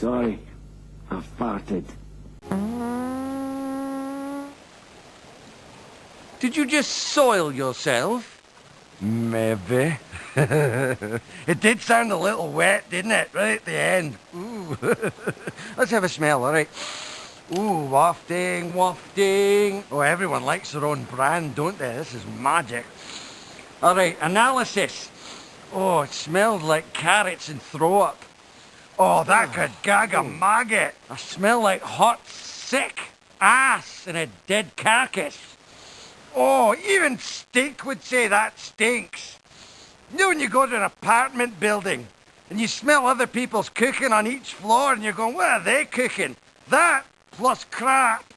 Sorry, I've farted. Did you just soil yourself? Maybe. It did sound a little wet, didn't it? Right at the end. Ooh. Let's have a smell, all right? Ooh, wafting, wafting. Oh, everyone likes their own brand, don't they? This is magic. All right, analysis. Oh, it smelled like carrots and throw up. Oh, that could gag a maggot. I smell like hot, sick ass and a dead carcass. Oh, even Stink would say that stinks. You know when you go to an apartment building and you smell other people's cooking on each floor and you're going, what are they cooking? That plus crap.